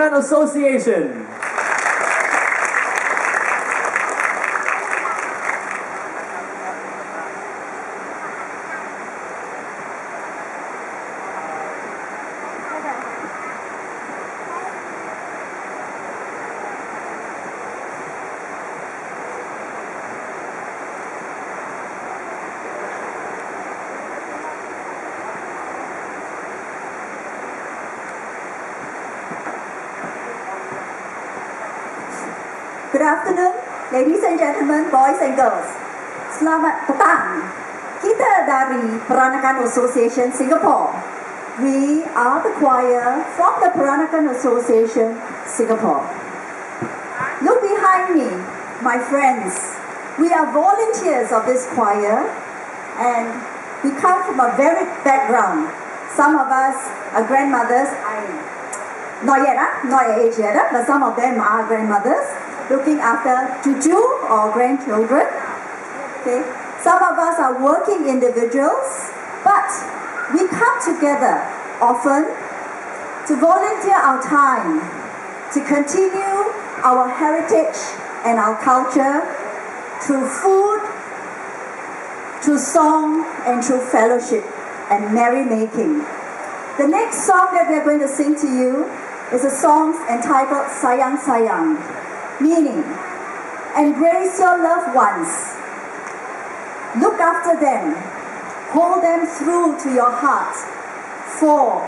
Peranakan Association. Good afternoon, ladies and gentlemen, boys and girls. Selamat petang. Kita dari Peranakan Association Singapore. We are the choir from the Peranakan Association Singapore. Look behind me, my friends. We are volunteers of this choir and we come from a varied background. Some of us are grandmothers. Not yet, not at age yet, but some of them are grandmothers, looking after cucu or grandchildren. Okay. Some of us are working individuals, but we come together often to volunteer our time to continue our heritage and our culture through food, through song, and through fellowship and merrymaking. The next song that we are going to sing to you is a song entitled Sayang Sayang, meaning embrace your loved ones, look after them, hold them through to your heart. For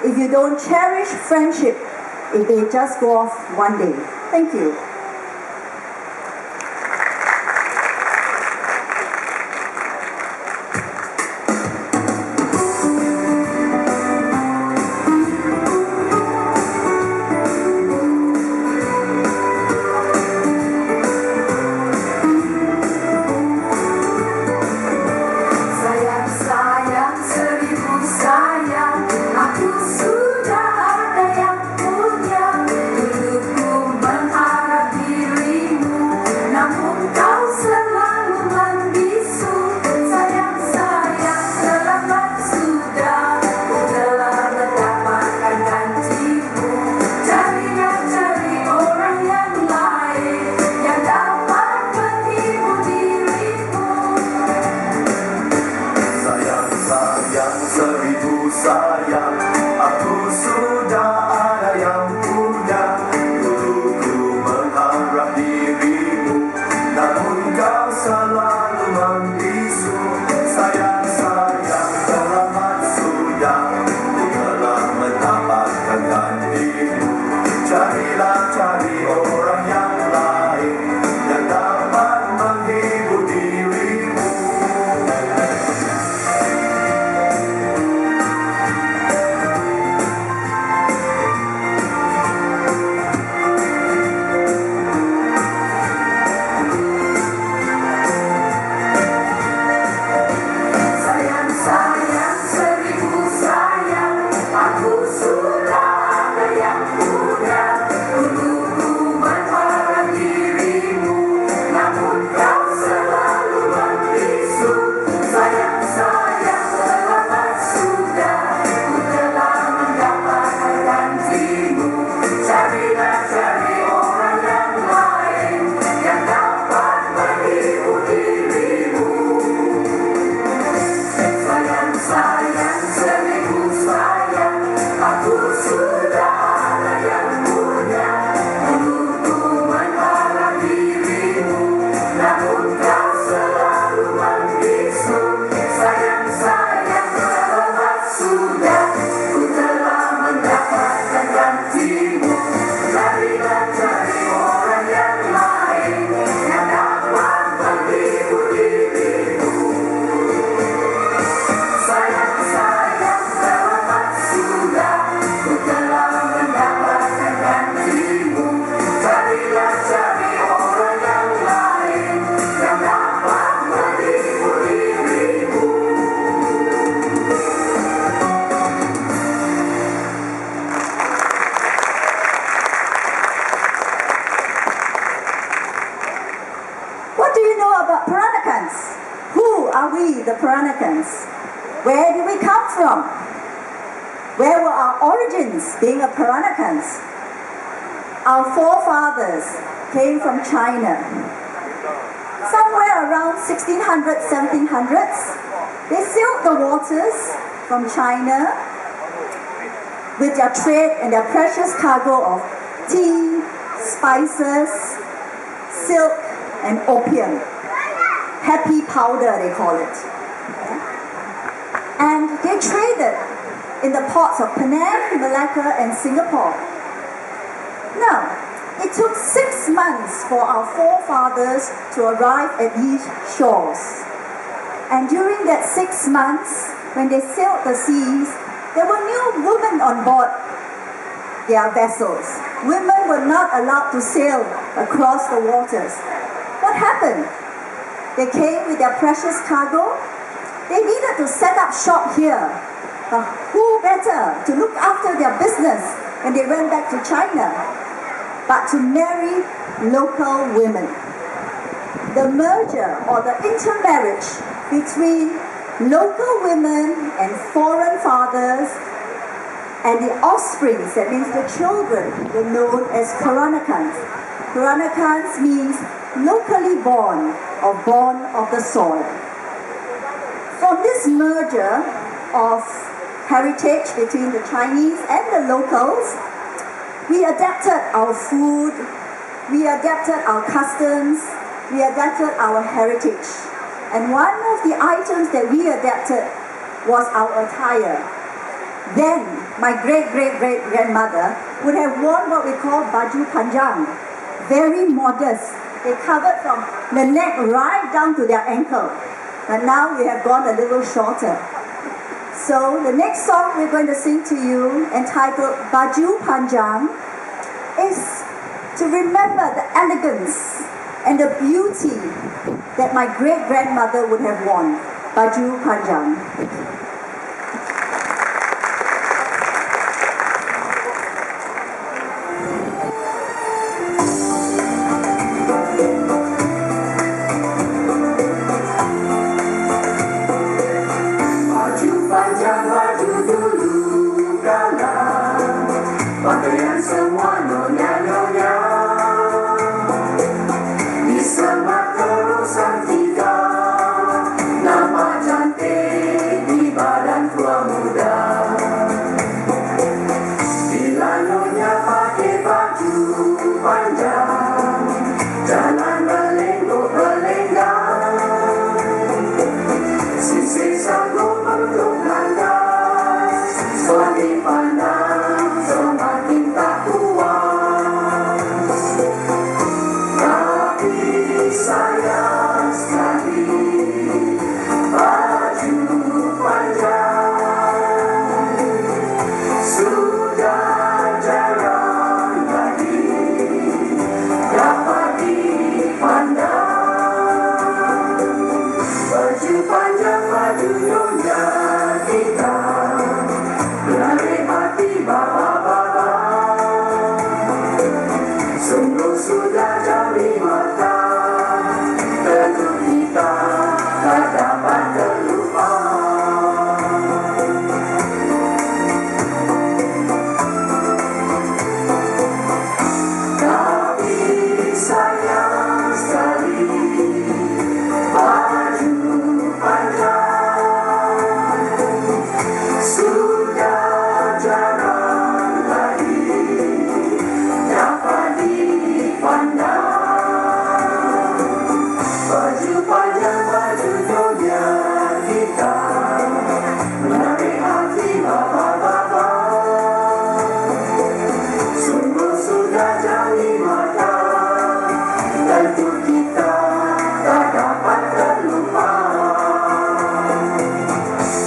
if you don't cherish friendship, it may just go off one day. Thank you. The Peranakans. Where did we come from? Where were our origins being a Peranakans? our forefathers came from China. Somewhere around 1600s, 1700s, they sailed the waters from China with their trade and their precious cargo of tea, spices, silk, and opium. Happy powder, they call it. And they traded in the ports of Penang, Malacca, and Singapore. Now, it took 6 months for our forefathers to arrive at these shores. And during that 6 months, when they sailed the seas, there were new women on board their vessels. Women were not allowed to sail across the waters. What happened? They came with their precious cargo. They needed to set up shop here. Who better to look after their business when they went back to China but to marry local women? The merger or the intermarriage between local women and foreign fathers and the offspring, that means the children, were known as Peranakans. Peranakans means locally born or born of the soil. From this merger of heritage between the Chinese and the locals, we adapted our food, we adapted our customs, we adapted our heritage. And one of the items that we adapted was our attire. Then, my great-great-great-grandmother would have worn what we call Baju Panjang, very modest. They covered from the neck right down to their ankle. But now we have gone a little shorter. So the next song we're going to sing to you, entitled Baju Panjang, is to remember the elegance and the beauty that my great-grandmother would have worn. Baju Panjang. Pakaian semua nyonya-nyonya di semak terusan tiga, nampak cantik di badan tua muda. Bila nyonya pakai baju panjang, jalan berlengguk-berlenggang, sisik sanggup untuk landas, suami pandang semakin tak puas. Tapi sayang sekali baju panjang sudah jarang lagi dapat dipandang. Baju panjang baju nyonya kita menarik hati bapa-bapa, sungguh sudah jari mata, tentu kita tak dapat terlupa. Tapi sayang sekali baju panjang sudah jarang lagi dapat dipandang. Baju panjang baju nyonya kita menarik hati bapa-bapa, sungguh sudah jari mata, tentu kita tak dapat terlupa.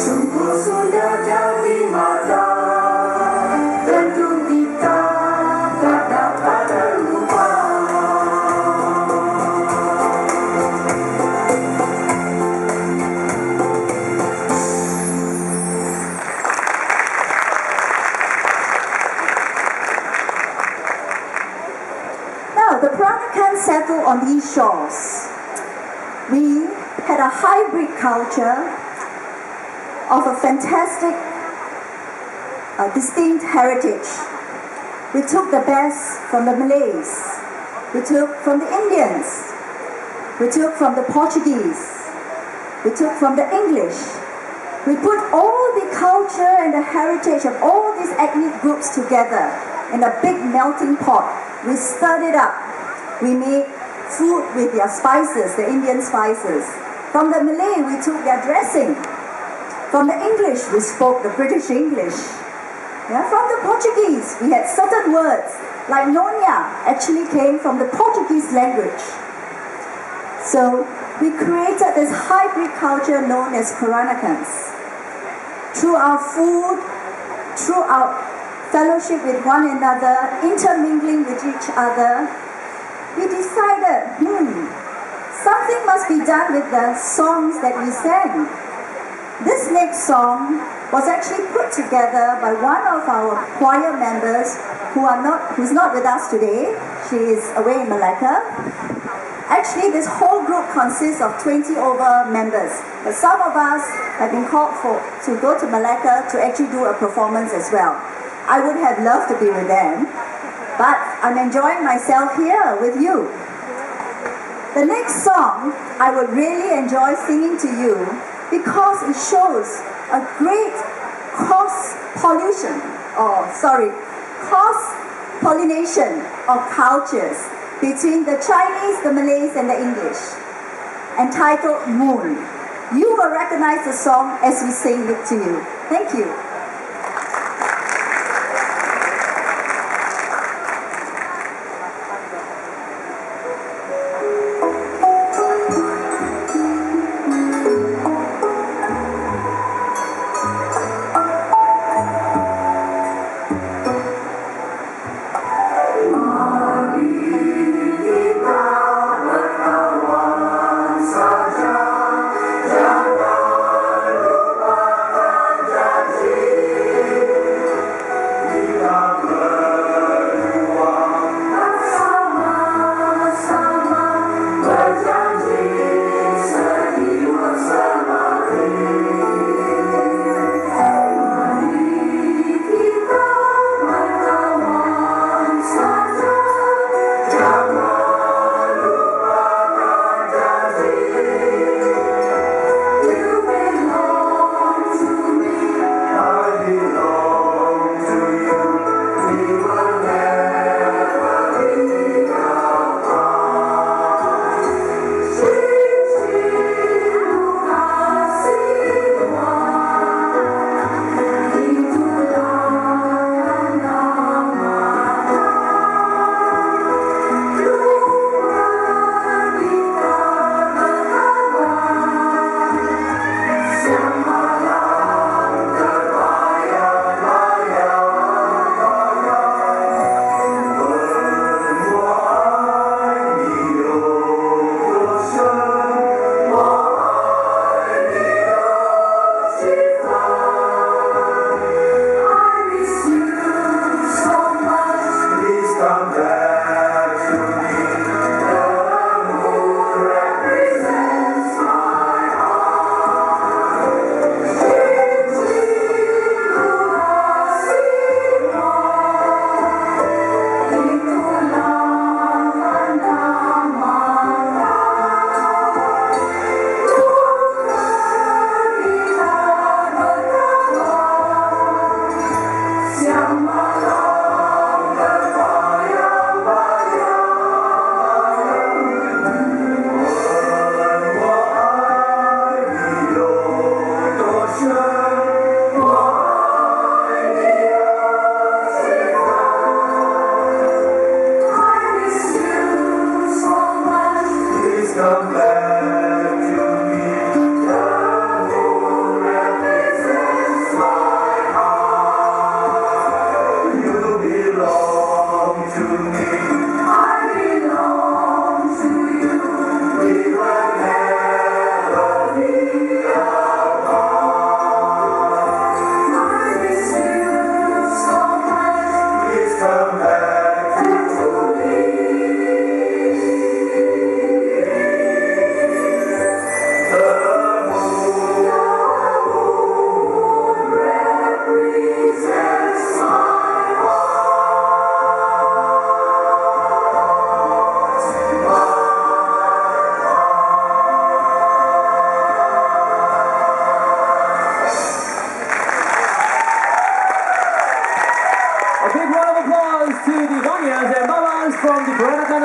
Sungguh sudah jari mata, tentu kita tak dapat terlupa. Now, the Peranakans settled on these shores. We had a hybrid culture of a fantastic, distinct heritage. We took the best from the Malays. We took from the Indians. We took from the Portuguese. We took from the English. We put all the culture and the heritage of all these ethnic groups together in a big melting pot. We stirred it up. We made food with their spices, the Indian spices. From the Malay, we took their dressing. From the English, we spoke the British English. Yeah, from the Portuguese, we had certain words, like Nyonya actually came from the Portuguese language. So we created this hybrid culture known as Peranakans. Through our food, through our fellowship with one another, intermingling with each other, we decided, something must be done with the songs that we sang. This next song was actually put together by one of our choir members who's not with us today. She is away in Malacca. Actually, this whole group consists of 20 over members. But some of us have been called to go to Malacca to actually do a performance as well. I would have loved to be with them, but I'm enjoying myself here with you. The next song I would really enjoy singing to you because it shows a great cross-pollination of cultures between the Chinese, the Malays, and the English, entitled Moon. You will recognize the song as we sing it to you. Thank you. Jangan lupakan janji.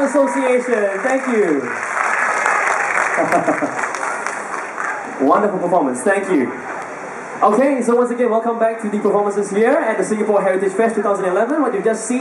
Association. Thank you. Wonderful performance. Thank you. Okay, so once again, welcome back to the performances here at the Singapore HeritageFest 2011. What you've just seen